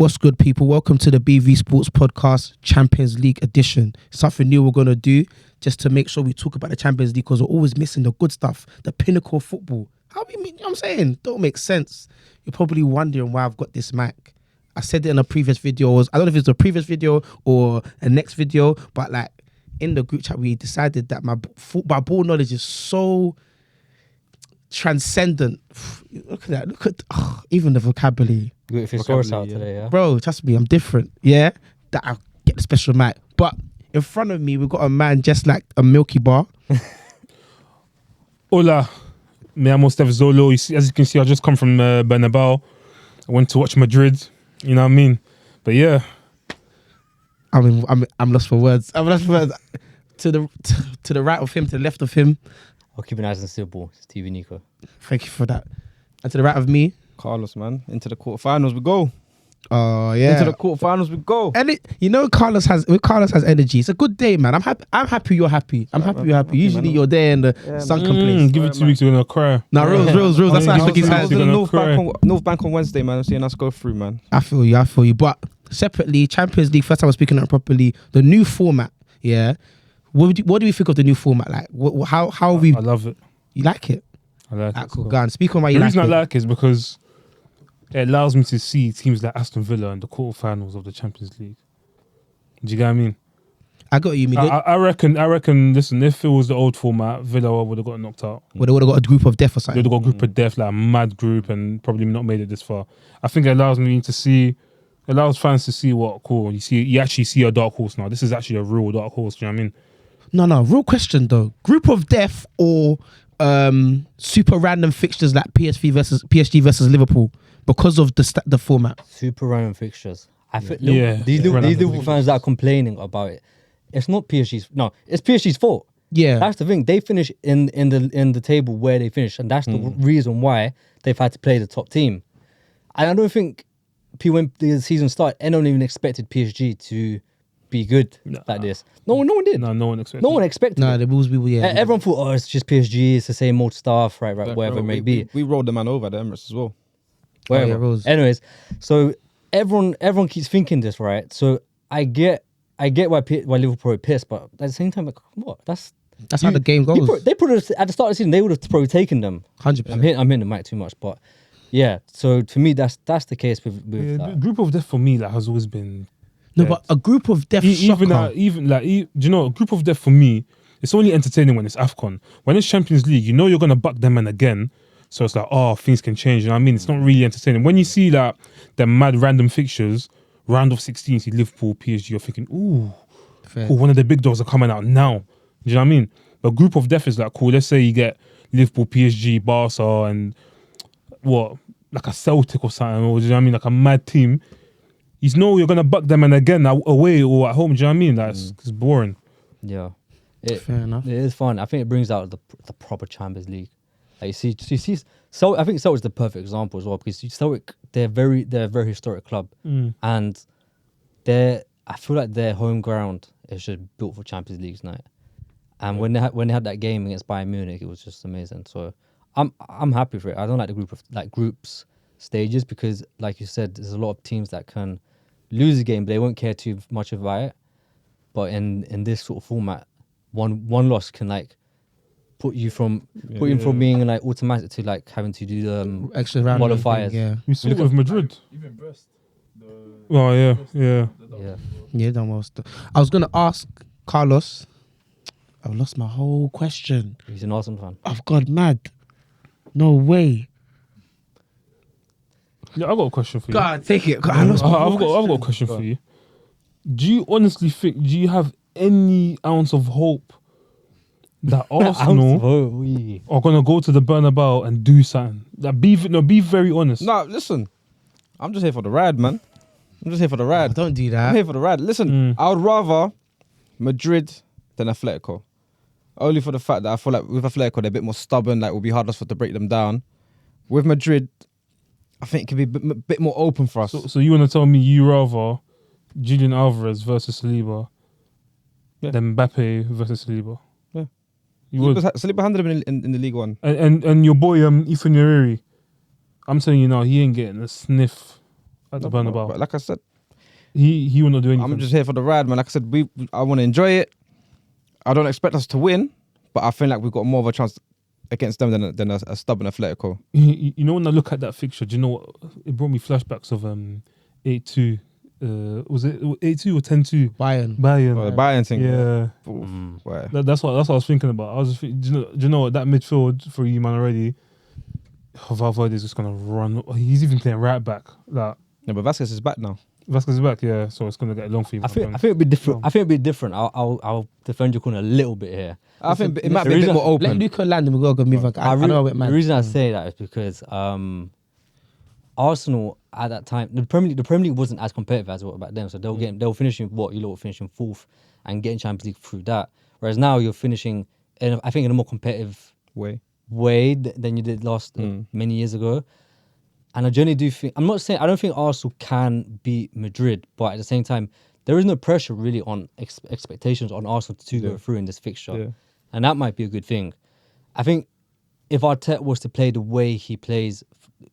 What's good, people? Welcome to the BV Sports Podcast Champions League edition. Something new we're going to do just to make sure we talk about the Champions League, because we're always missing the good stuff, the pinnacle of football. How we mean? You know what I'm saying? Don't make sense. You're probably wondering why I've got this mic. I said it in a previous video. I don't know if it's a previous video or a next video, but like in the group chat, we decided that my ball knowledge is so transcendent. Look at that. Even the vocabulary. You got your thesaurus out today, yeah? Bro, trust me, I'm different. Yeah? That I get the special mic. But in front of me, we've got a man just like a Milky Bar. Hola, me llamo Steph Zolo. As you can see, I just come from Bernabeu. I went to watch Madrid. You know what I mean? But yeah. I'm lost for words. I'm lost for words. To the right of him, to the left of him. I'll keep it nice and simple. It's TV Nico. Thank you for that. And to the right of me, Carlos, man. Into the quarterfinals we go. Oh yeah. Into the quarterfinals we go. And Carlos has energy. It's a good day, man. I'm happy you're happy. I'm happy you're happy. Usually you're there in the sunken place. Give it 2 weeks, you're gonna cry. Nah, rules. That's why I shook his I hand. was in North Bank on Wednesday, man. I'm seeing us go through, man. I feel you. But separately, Champions League, first time I'm speaking on it properly, the new format, yeah. What do we think of the new format? Like, how we? I love it. You like it? I like it. Cool. Go on, speak on why you The like reason it. I like it is because it allows me to see teams like Aston Villa in the quarterfinals of the Champions League. Do you get what I mean? I got you. I reckon. Listen, if it was the old format, Villa would have got knocked out. Well, they would have got a group of death or They something. would have got a group of death, like a mad group, and probably not made it this far. I think it allows me to see. Allows fans to see what cool. You actually see a dark horse now. This is actually a real dark horse. Do you know what I mean? No. Real question though. Group of death or super random fixtures like PSG versus Liverpool because of the format. Super random fixtures. I feel Yeah. these Liverpool fans that are complaining about it. It's not PSG's. No, it's PSG's fault. Yeah. That's the thing. They finish in the table where they finish, and that's the reason why they've had to play the top team. And I don't think when the season started, anyone even expected PSG to be good like this. No one did. No one expected. No one expected. No, it. the rules people. Yeah. Everyone thought, it's just PSG. It's the same old stuff, right? Whatever it may be. We rolled the man over at the Emirates as well. Whatever. yeah, rules. Anyways, so everyone keeps thinking this, right? So I get why Liverpool are pissed, but at the same time, like, what? That's how the game goes. They put it at the start of the season. They would have probably taken them. 100%. I'm hitting the mic too much, but yeah. So to me, that's the case with The group of death for me has always been. No, but a group of death Even soccer. do you know, a group of death for me, it's only entertaining when it's AFCON. When it's Champions League, you know you're gonna buck them and again. So it's like, things can change. You know what I mean? It's not really entertaining. When you see like the mad random fixtures, round of 16, see Liverpool, PSG, you're thinking, ooh, one of the big dogs are coming out now. Do you know what I mean? But group of death is like cool. Let's say you get Liverpool, PSG, Barca, and like a Celtic or something, or do you know what I mean? Like a mad team. You know you're gonna buck them and again away or at home. Do you know what I mean? That's it's boring. Yeah, Fair enough. It is fun. I think it brings out the proper Champions League. Like you see, so I think Celtic's the perfect example as well, because Celtic they're a very historic club, and I feel like their home ground is just built for Champions League night. And when they had that game against Bayern Munich, it was just amazing. So I'm happy for it. I don't like the groups stages, because like you said, there's a lot of teams that can lose a game but they won't care too much about it. But in this sort of format, one loss can like put you from being like automatic to like having to do the extra round qualifiers. Yeah. We saw it with Madrid. Even Brest. Yeah, done well. I was gonna ask Carlos. I've lost my whole question. He's an Arsenal fan. I've gone mad. No way. Yeah, I've got a question for you. God, take it. I've got a question for you. Do you honestly think? Do you have any ounce of hope that Arsenal are gonna go to the Bernabeu and do something? Like, be very honest. No, listen. I'm just here for the ride, man. I'm just here for the ride. Don't do I'm that. here for the ride. Listen, I would rather Madrid than Atletico. Only for the fact that I feel like with Atletico, they're a bit more stubborn. Like, it will be harder for us to break them down. With Madrid, I think it could be a bit more open for us. So you want to tell me you rather Julian Alvarez versus Saliba than Mbappe versus Saliba? Yeah. You would. Saliba handled him in the League One. And your boy Ethan Yariri, I'm telling you now, he ain't getting a sniff at the But Bernabeu. like I said, He will not do anything. I'm just here for the ride, man. Like I said, I want to enjoy it. I don't expect us to win, but I feel like we've got more of a chance against them than a stubborn Atletico. You know, when I look at that fixture, do you know what? It brought me flashbacks of 8-2. Was it 8-2 or 10-2? Bayern. Bayern. The Bayern thing. Yeah. Oof, where? That's what I was thinking about. I was just do you know what, that midfield for you man already? Valverde is just gonna run. He's even playing right back. Like Yeah, but Vasquez is back now. Vasquez is back, yeah. So it's gonna get long for you. I think it'd be different. I think it'd be different. I'll defend your corner a little bit here. I think it might the be a bit reason- more Let open. Luka land and we'll go move. I know a bit mad. The reason I say that is because Arsenal at that time, the Premier League wasn't as competitive as it was back then. So they were finishing you lot were finishing fourth and getting Champions League through that. Whereas now you're finishing, in a more competitive way than you did last many years ago. And I generally do think, I don't think Arsenal can beat Madrid, but at the same time, there is no pressure really on expectations on Arsenal to go through in this fixture. Yeah. And that might be a good thing. I think if Arteta was to play the way he plays,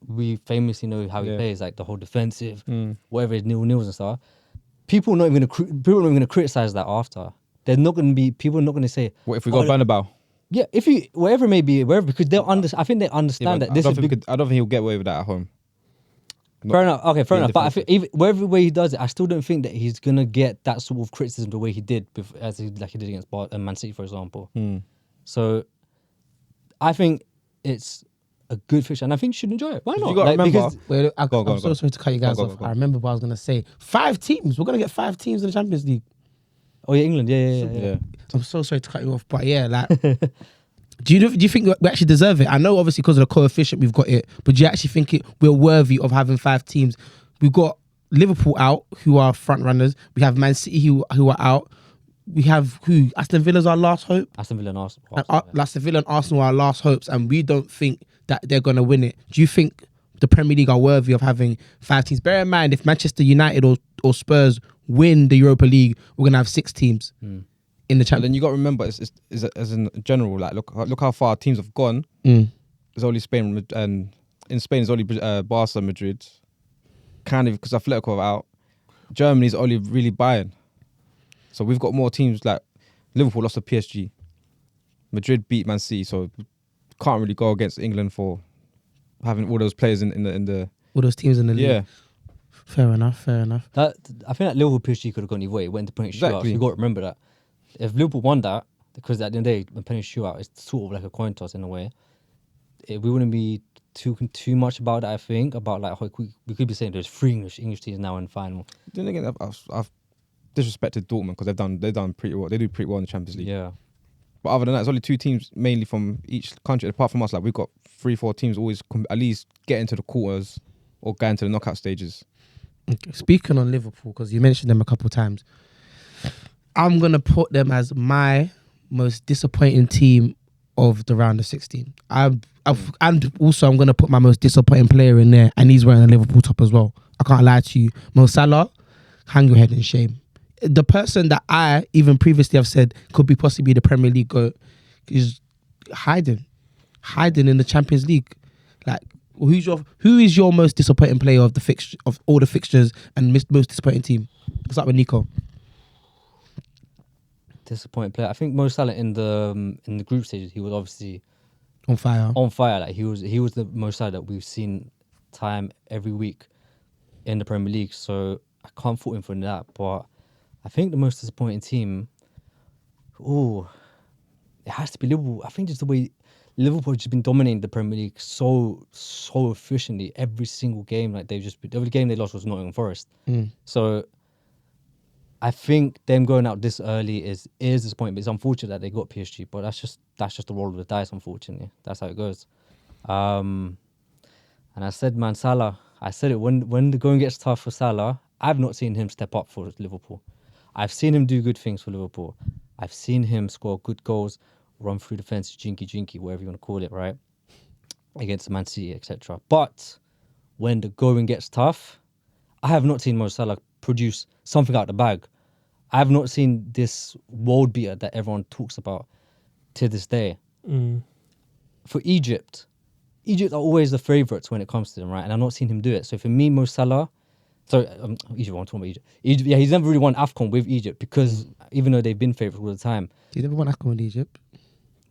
we famously know how he plays, like the whole defensive, whatever his nils and stuff. People are not even going to criticize that after. They're not going to be. People are not going to say, What if we got Bernabeu? yeah, if you wherever it may be, because they'll understand. I think they understand that this is big. I don't think he'll get away with that at home. Fair enough. Okay, fair being enough. But I think even wherever way he does it, I still don't think that he's gonna get that sort of criticism the way he did, like he did against Man City, for example. So, I think it's a good fixture, and I think you should enjoy it. Why not? You got to remember. because Wait, I'm Go so on. sorry to cut you guys Go on, off. go on. I remember what I was gonna say. 5 teams. We're gonna get 5 teams in the Champions League. oh yeah, England, yeah. I'm so sorry to cut you off, but yeah, like, do you think we actually deserve it? I know, obviously, because of the coefficient we've got it, but do you actually think we're worthy of having 5 teams? We've got Liverpool out, who are front runners. We have Man City who are out. We have Aston Villa's our last hope. Aston Villa and Arsenal. Aston Villa and Arsenal are our last hopes, and we don't think that they're gonna win it. Do you think the Premier League are worthy of having 5 teams? Bear in mind, if Manchester United or Spurs win the Europa League, we're gonna have 6 teams in the And Champions. then you got to remember, it's as in general, like look how far teams have gone. Mm. There's only Spain, and in Spain it's only Barca, Madrid, kind of because Atletico are out. Germany's only really Bayern. So we've got more teams. Like Liverpool lost to PSG, Madrid beat Man City, so can't really go against England for having all those players in the All those teams in the league. yeah. Fair enough. That I think that Liverpool PSG could have gone either way. It went to penalty shootout. Exactly. So you got to remember that. If Liverpool won that, because at the end of the day, when penalty shootout, it's sort of like a coin toss in a way. We wouldn't be too much about that. I think about like how we could be saying there's 3 English teams now in final. Then again, I've disrespected Dortmund because they've done pretty well. They do pretty well in the Champions League. Yeah. But other than that, it's only 2 teams mainly from each country. Apart from us, like we've got 3-4 teams always at least get into the quarters or go into the knockout stages. Okay. Speaking on Liverpool, because you mentioned them a couple of times, I'm gonna put them as my most disappointing team of the round of 16. And also I'm gonna put my most disappointing player in there, and he's wearing a Liverpool top as well. I can't lie to you, Mo Salah, hang your head in shame. The person that I even previously have said could be possibly the Premier League GOAT is hiding in the Champions League. Like, who is your most disappointing player of all the fixtures and most disappointing team? Let's start with Nico. Disappointing player. I think Mo Salah in the group stages, he was obviously On fire. Like he was the Mo Salah that we've seen time every week in the Premier League. So I can't fault him for that. But I think the most disappointing team, it has to be Liverpool. I think just the way Liverpool have just been dominating the Premier League so efficiently every single game. Like the only game they lost was Nottingham Forest. So I think them going out this early is disappointing. But it's unfortunate that they got PSG. But that's just the roll of the dice. Unfortunately, that's how it goes. And I said, man, Salah. I said it when the going gets tough for Salah. I've not seen him step up for Liverpool. I've seen him do good things for Liverpool. I've seen him score good goals, run through the fence, jinky, whatever you want to call it, right? Against Man City, etc. But when the going gets tough, I have not seen Mo Salah produce something out the bag. I have not seen this world beater that everyone talks about to this day. For Egypt are always the favourites when it comes to them, right? And I've not seen him do it. So for me, Mo Salah Sorry, Egypt. I'm talking about Egypt. Egypt. Yeah, he's never really won AFCON with Egypt because even though they've been favourites all the time, He never won AFCON with Egypt.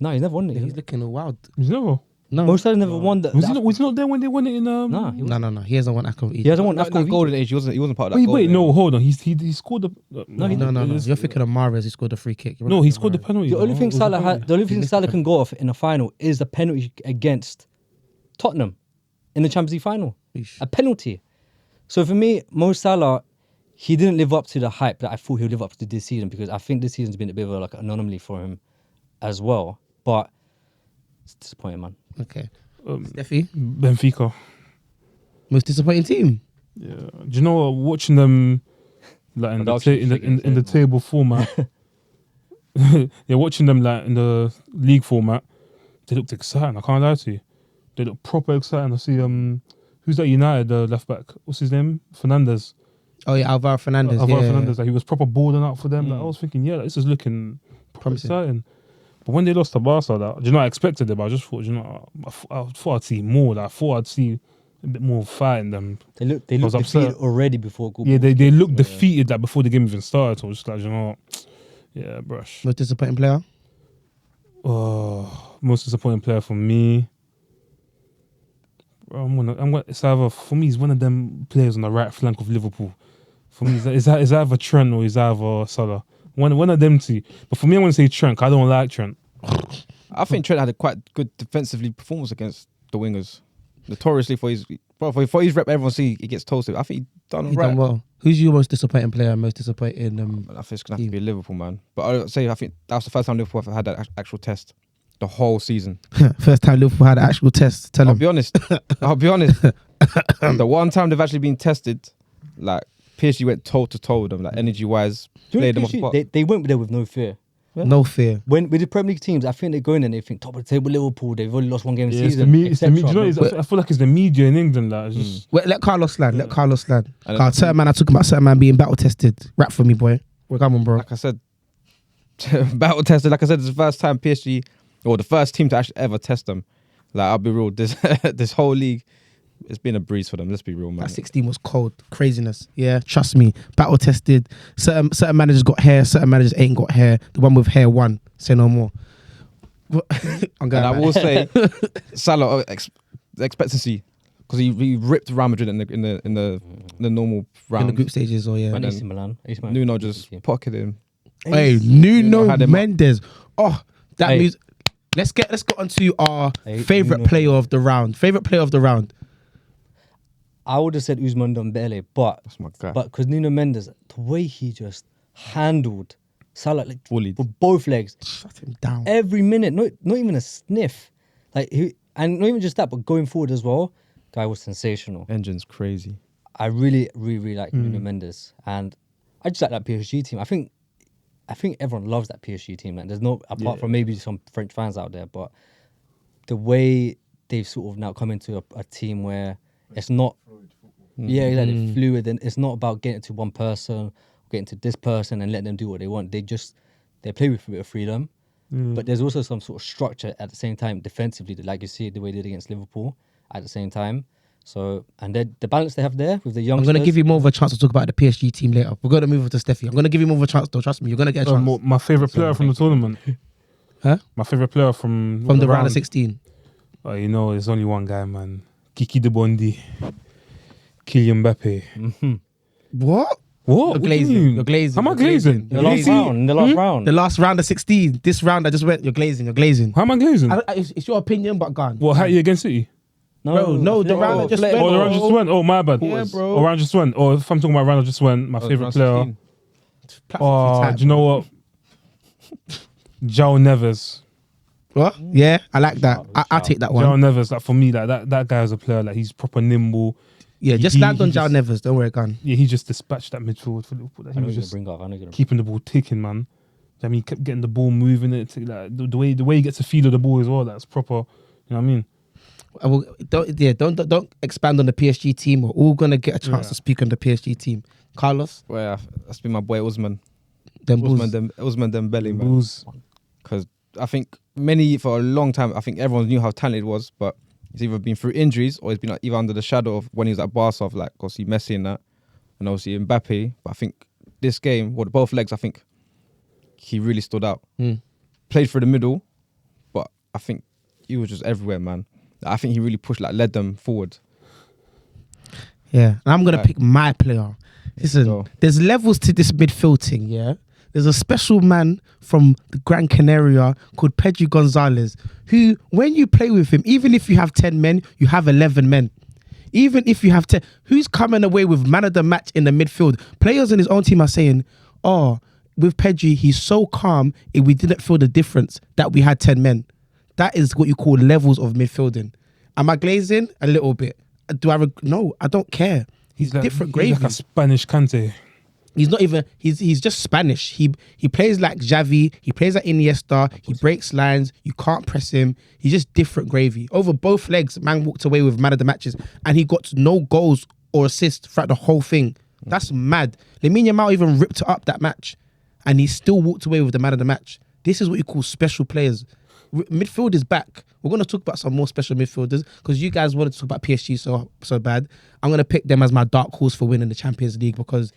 no, he's never won it. He's looking all wild. He's never. No, Most Salah's never won the. Was he not there when they won it in Nah, he wasn't. no. He hasn't won AFCON with Egypt. He hasn't won That AFCON with golden Egypt. age, he wasn't part of that. Wait, golden no, age. hold on. He scored the. No, he No. it is- You're thinking of Mahrez. He scored the free kick. You're No, right, he thinking scored the of Mahrez. penalty. The only though. thing It was a Salah penalty. had, the only thing Salah can go off in a final is the penalty against Tottenham in the Champions League final. Yeesh. A penalty. So for me, Mo Salah, he didn't live up to the hype that I thought he would live up to this season because I think this season's been a bit of an anomaly for him as well. But it's disappointing, man. Okay. Steffi, Benfica. most disappointing team. Yeah. Do you know what? Watching them like in the table format. Yeah, watching them like in the league format, they looked exciting. I can't lie to you. They look proper exciting. I see who's that United left back? What's his name? Fernandez. Oh yeah, Alvaro Fernandez. Alvaro yeah. Fernandez. Like, he was proper balling out for them. Like, I was thinking, yeah, like, this is looking proper Promising. exciting. But when they lost to Barca, like, do you know, I expected it, but I just thought, you know, I thought I'd see more. Like, I thought I'd see a bit more fight in them. They look was upset. defeated already before goal. Yeah, they looked defeated like before the game even started. So I was just like, you know what? Yeah, brush. Most disappointing player. Oh, most disappointing player for me. It's either for me. He's one of them players on the right flank of Liverpool. For me, is either Trent or is either Salah. One of them two. But for me, I want to say Trent. 'Cause I don't like Trent. I think Trent had a quite good defensively performance against the wingers. Notoriously for his rep, everyone see he gets toasted. I think he done He right. done well. Who's your most disappointing player? Most disappointing. I think it's gonna have to be Liverpool, man. But I would say I think that was the first time Liverpool have had that actual test the whole season. First time Liverpool had an actual test. Tell I'll him. be honest. The one time they've actually been tested, like PSG went toe to toe with them, like energy wise, played them off the park. They went there with no fear. No fear. When with the Premier League teams, I think they go in and they think top of the table Liverpool. They've only lost one game Yeah, this it's the season. media. Do you know? etc. I feel like it's the media in England. Like, it's just, Wait, let Carlos land. Let Carlos land. And Carl, certain man, I talk about certain man being battle tested. Rap for me, boy. Well, come on, bro. Like I said, battle tested. Like I said, it's the first time PSG, or the first team to actually ever test them. Like I'll be real, this whole league, it's been a breeze for them. Let's be real, man. That 16 was cold. Craziness. Yeah, trust me. Battle tested. Certain managers got hair. Certain managers ain't got hair. The one with hair won. Say no more. I'm going And I back. will say, Salah the expectancy because he ripped Real Madrid in the normal round. in the group stages. Or yeah. Man, then AC Milan. AC Milan. Nuno just pocketed him. Hey, Nuno Nuno had him up. Mendes. Oh, that Hey. means let's get onto our Hey, favorite Nuno. player of the round. Favorite player of the round. I would have said Ousmane Dembele, but That's my guy. because Nuno Mendes, the way he just handled Salah like Bullied. with both legs Shut him down. every minute, not even a sniff, and not even just that, but going forward as well, guy was sensational. Engine's crazy. I really like Nuno Mendes, and I just like that PSG team. I think everyone loves that PSG team. Like, there's no apart from maybe some French fans out there, but the way they've sort of now come into a team where it's not, it's fluid, and it's not about getting to one person, getting to this person, and letting them do what they want. They play with a bit of freedom, but there's also some sort of structure at the same time defensively, like you see the way they did against Liverpool at the same time. So, and the balance they have there with the young. I'm going to give you more of a chance to talk about the PSG team later. We're going to move on to Steffi. I'm going to give you more of a chance, though. Trust me, you're going to get a chance. my favorite player from the tournament. Huh? My favorite player from From the round of 16. Oh, you know, there's only one guy, man. Kiki de Bondi. Kylian Mbappe. What? What? You're What do you glazing. mean? You're glazing. How am I You're glazing? the last round. The last round. The last round of 16. This round I just went, you're glazing. You're glazing. How am I glazing? It's your opinion, but gone. What, Hattie against City? Bro, no, the round that just went. Oh, the round just went. Oh, my bad. Yeah, bro. Oh, round just went. Or if I'm talking about round that just went, my favorite player. Oh, do you know what? João Neves. What? Yeah, I like that. I'll take that João one. Neves, like for me, like that guy is a player. Like he's proper nimble. Yeah, just He- land he on João just- Neves. Don't worry, gone. Yeah, he just dispatched that midfield for Liverpool. Like, I he know was you're just gonna bring up. I know you're gonna. keeping the ball ticking, man. I mean, he kept getting the ball moving. It like the way he gets a feel of the ball as well. That's proper. You know what I mean? Don't expand on the PSG team. We're all gonna get a chance to speak on the PSG team. Carlos, Well, that's been my boy Ousmane. them Bulls. Ousmane Dembele, man. Bulls. Because I think for a long time, I think everyone knew how talented he was, but he's either been through injuries or he's been like, either under the shadow of when he was at Barca, of like, obviously Messi and that, and obviously Mbappe. But I think this game, or both legs, I think he really stood out. Played through the middle, but I think he was just everywhere, man. I think he really pushed, like, led them forward. Yeah, and I'm gonna Right. pick my player. Listen, go. there's levels to this midfield thing. Yeah, there's a special man from the Gran Canaria called Pedro Gonzalez, who, when you play with him, even if you have 10 men, you have 11 men. Even if you have 10, who's coming away with man of the match in the midfield? Players in his own team are saying, "Oh, with Pedri, he's so calm. We didn't feel the difference that we had 10 men." That is what you call levels of midfielding. Am I glazing? A little bit. No, I don't care. He's like, different he's gravy. like a Spanish Kante. He's not even. He's just Spanish. He plays like Xavi. He plays like Iniesta. He breaks lines. You can't press him. He's just different gravy. Over both legs, man walked away with man of the matches, and he got no goals or assists throughout the whole thing. That's mad. Lamine Yamal even ripped it up that match, and he still walked away with the man of the match. This is what you call special players. Midfield is back. We're going to talk about some more special midfielders because you guys wanted to talk about PSG so bad. I'm going to pick them as my dark horse for winning the Champions League because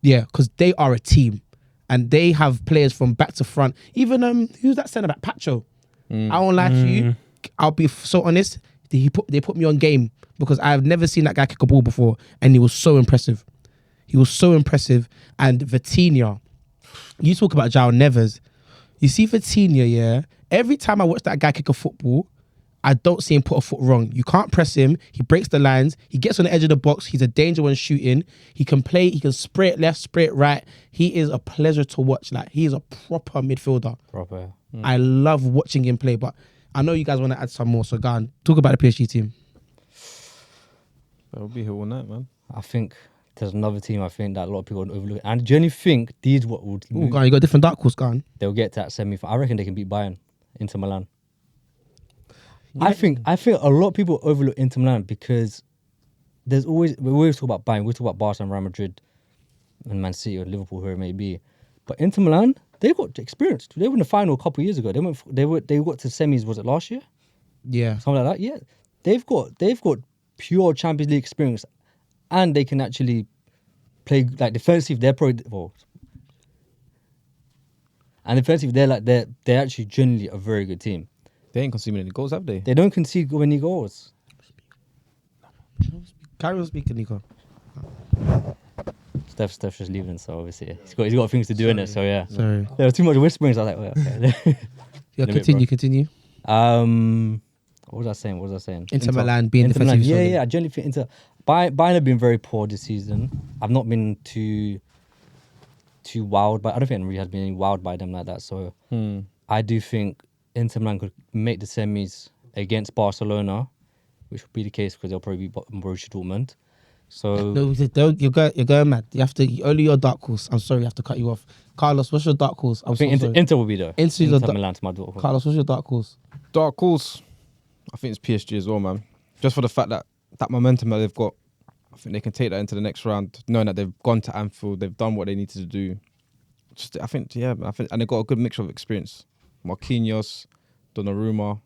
because they are a team and they have players from back to front. Even who's that centre back? Pacho. I won't lie to you. I'll be so honest. They put me on game because I have never seen that guy kick a ball before, and he was so impressive. He was so impressive. And Vitinha, you talk about João Neves. You see Vitinha, yeah. Every time I watch that guy kick a football, I don't see him put a foot wrong. You can't press him. He breaks the lines. He gets on the edge of the box. He's a danger when shooting. He can play. He can spray it left, spray it right. He is a pleasure to watch. Like, he is a proper midfielder. Proper. I love watching him play, but I know you guys want to add some more. So go on, talk about the PSG team. I'll be here all night, man. I think there's another team I think that a lot of people overlook. And I genuinely think these what would Ooh, go on, you got a different dark horse, go on. they'll get to that semi-final. I reckon they can beat Bayern, Inter Milan. I think a lot of people overlook Inter Milan because we always talk about Bayern, we talk about Barca and Real Madrid and Man City or Liverpool, whoever it may be. But Inter Milan, they got experience. They were in the final a couple of years ago. They got to semis. Was it last year? Yeah. Something like that. Yeah, they've got pure Champions League experience, and they can actually play like defensive. They're actually generally a very good team. They ain't conceding any goals, have they? They don't concede many goals. Carry on speaking, Nico. Steph's just leaving, so obviously he's got things to do in it. So yeah, Sorry. there was too much whispering. So I was like, well, okay. Yeah, In a bit, continue. What was I saying? Inter Milan being Inter Milan. defensively solid. Yeah. I generally think Bayern have been very poor this season. I've not been too wowed by. I don't think Henry has been any wowed by them like that. So I do think Inter Milan could make the semis against Barcelona, which would be the case because they'll probably beat Borussia Dortmund. So No, don't. You're going mad. You have to only your dark horse. I'm sorry, I have to cut you off. Carlos, what's your dark horse? I think Inter will be there. Inter Milan to my daughter. Carlos, what's your dark horse? Dark horse, I think it's PSG as well, man. Just for the fact that momentum that they've got, I think they can take that into the next round, knowing that they've gone to Anfield, they've done what they needed to do. I think, and they've got a good mixture of experience. Marquinhos, Donnarumma,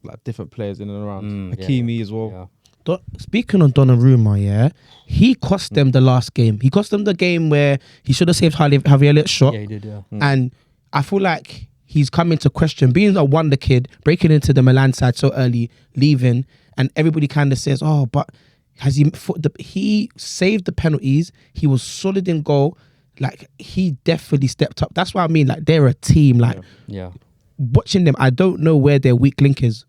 like different players in and around. Hakimi as well. Yeah. Speaking on Donnarumma, yeah, he cost them the last game. He cost them the game where he should have saved Javier Lett's shot. Yeah, he did, yeah. And I feel like he's come into question, being a wonder kid, breaking into the Milan side so early, leaving, and everybody kind of says, oh, but has he saved the penalties? He was solid in goal. Like, he definitely stepped up. That's what I mean. Like, they're a team. Like, Yeah. watching them, I don't know where their weak link is.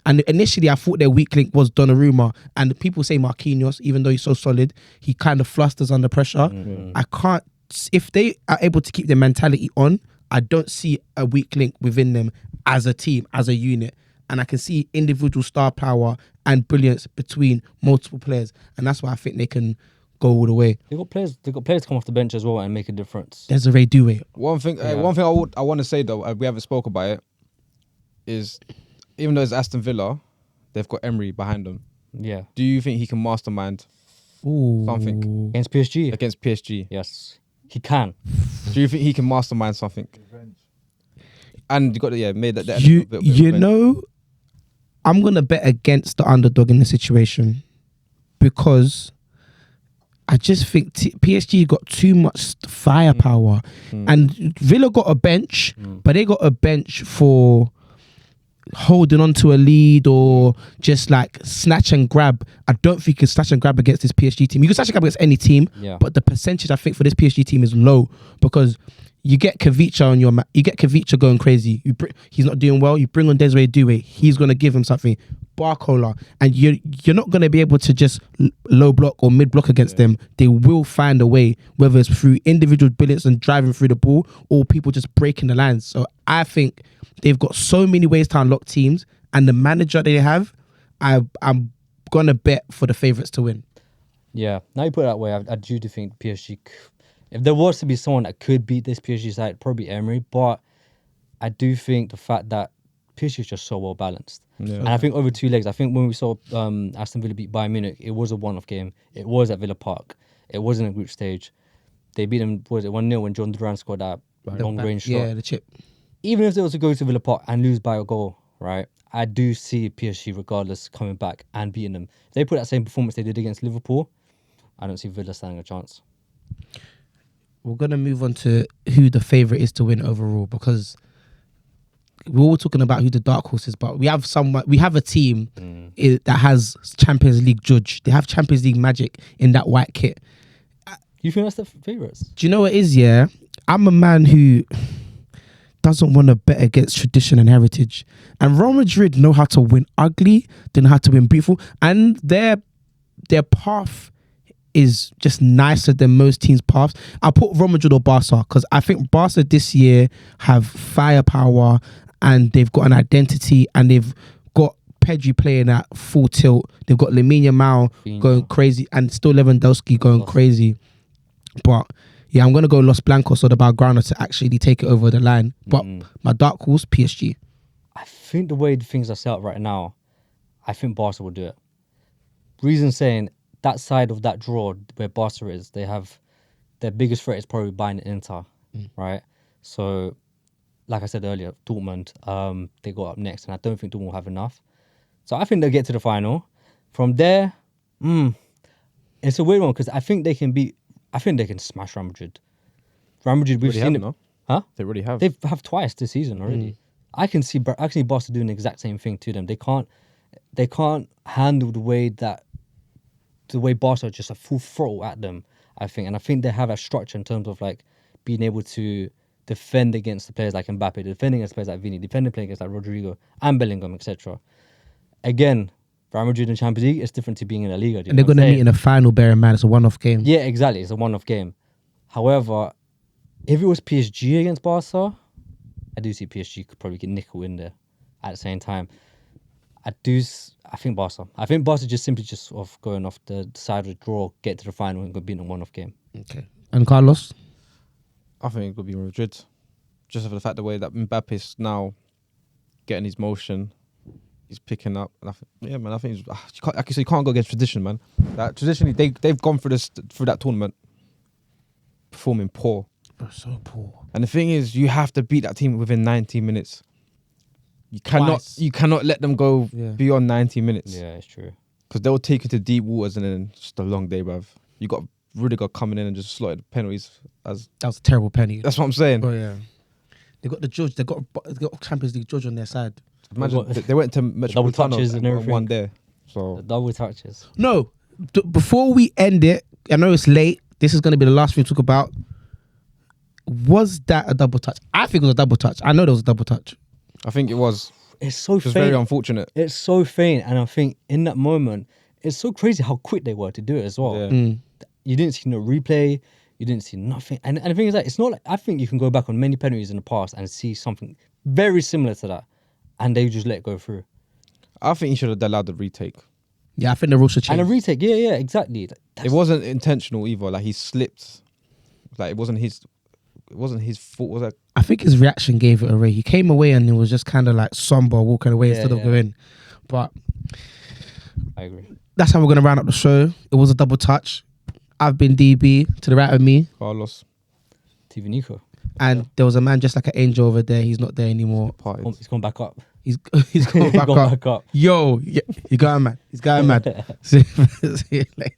And initially, I thought their weak link was Donnarumma. And people say Marquinhos, even though he's so solid, he kind of flusters under pressure. I can't... If they are able to keep their mentality on, I don't see a weak link within them as a team, as a unit. And I can see individual star power and brilliance between multiple players. And that's why I think they can go all the way. They've got players to come off the bench as well and make a difference. Desiree Doué. One thing I want to say though, we haven't spoke about it, is even though it's Aston Villa, they've got Emery behind them. Yeah. Do you think he can mastermind something Against PSG? against PSG? Yes. He can. Do you think he can mastermind something? And you got made that. You know, I'm gonna bet against the underdog in the situation because I just think PSG got too much firepower, and Villa got a bench, but they got a bench for holding on to a lead or just like snatch and grab. I don't think you can snatch and grab against this PSG team. You can snatch and grab against any team, but the percentage I think for this PSG team is low because you get Kavicha on your you get Kavicha going crazy. He's not doing well. You bring on Desiree Doué, he's gonna give him something. Barcola, and you're not gonna be able to just low block or mid block against them. They will find a way, whether it's through individual brilliance and driving through the ball or people just breaking the lines. So I think they've got so many ways to unlock teams, and the manager they have, I'm gonna bet for the favourites to win. Yeah, now you put it that way, I do think PSG. If there was to be someone that could beat this PSG side, probably Emery. But I do think the fact that PSG is just so well balanced. Yeah. And I think over 2 legs, I think when we saw Aston Villa beat Bayern Munich, it was a one-off game. It was at Villa Park. It wasn't a group stage. They beat them, was it 1-0 when John Duran scored that long-range shot? Yeah, the chip. Even if they was to go to Villa Park and lose by a goal, right, I do see PSG regardless coming back and beating them. If they put that same performance they did against Liverpool, I don't see Villa standing a chance. We're going to move on to who the favourite is to win overall, because we're all talking about who the dark horse is, but we have a team that has Champions League judge. They have Champions League magic in that white kit. You think that's the favourites? Do you know what it is, yeah? I'm a man who doesn't want to bet against tradition and heritage. And Real Madrid know how to win ugly, they know how to win beautiful, and their path is just nicer than most teams' paths. I put Real Madrid or Barca because I think Barca this year have firepower and they've got an identity and they've got Pedri playing at full tilt. They've got Lamine Yamal going crazy and still Lewandowski going crazy. But yeah, I'm going to go Los Blancos or the Blaugrana to actually take it over the line. But my dark horse, PSG. I think the way things are set up right now, I think Barca will do it. Reason saying, that side of that draw where Barca is, they have their biggest threat is probably Bayern Inter, right? So, like I said earlier, Dortmund, they got up next, and I don't think Dortmund will have enough. So I think they'll get to the final. From there, it's a weird one because I think they can smash Real Madrid. Real Madrid, we've seen it. No? Huh? They already have. They've have twice this season already. I can see Barca doing the exact same thing to them. They can't handle the way Barca are just a full throttle at them, I think. And I think they have a structure in terms of like being able to defend against the players like Mbappe, defending against players like Vini, defending players against like Rodrigo and Bellingham, etc. Again, Real Madrid in Champions League is different to being in La Liga. And they're going to meet in a final, bear in mind, it's a one-off game. Yeah, exactly. It's a one-off game. However, if it was PSG against Barca, I do see PSG could probably get nickel in there at the same time. I think Barca. I think Barca just simply sort of going off the side of the draw, get to the final and go beat a one-off game. Okay. And Carlos? I think it could be Madrid. Just for the fact the way that Mbappe is now getting his motion, he's picking up. And I think you can't go against tradition, man. That traditionally they've gone through that tournament performing poor. They're so poor. And the thing is, you have to beat that team within 90 minutes. You cannot let them go beyond 90 minutes. Yeah, it's true. Because they'll take you to deep waters and then just a long day, bruv. You got Rudiger coming in and just slotted penalties. That was a terrible penny. That's what I'm saying. Oh yeah, they got the judge. They got Champions League judge on their side. Imagine they went to double touches and everything. One there. So the double touches. No, before we end it, I know it's late. This is going to be the last thing we talk about. Was that a double touch? I think it was a double touch. I know there was a double touch. I think it was. It's so faint. Very unfortunate. It's so faint, and I think in that moment, it's so crazy how quick they were to do it as well. Yeah. You didn't see no replay. You didn't see nothing. And the thing is that it's not like, I think you can go back on many penalties in the past and see something very similar to that, and they just let it go through. I think he should have allowed the retake. Yeah, I think the rules should change. And a retake, yeah, exactly. It wasn't intentional either. Like he slipped. Like it wasn't his fault. Was that? I think his reaction gave it away. He came away and it was just kind of like somber, walking away instead of going. But I agree. That's how we're going to round up the show. It was a double touch. I've been DB. To the right of me, Carlos. TV Nico. And there was a man just like an angel over there. He's not there anymore. He's gone back up. He's gone back up. Yo, you're going mad. He's going mad. See you later.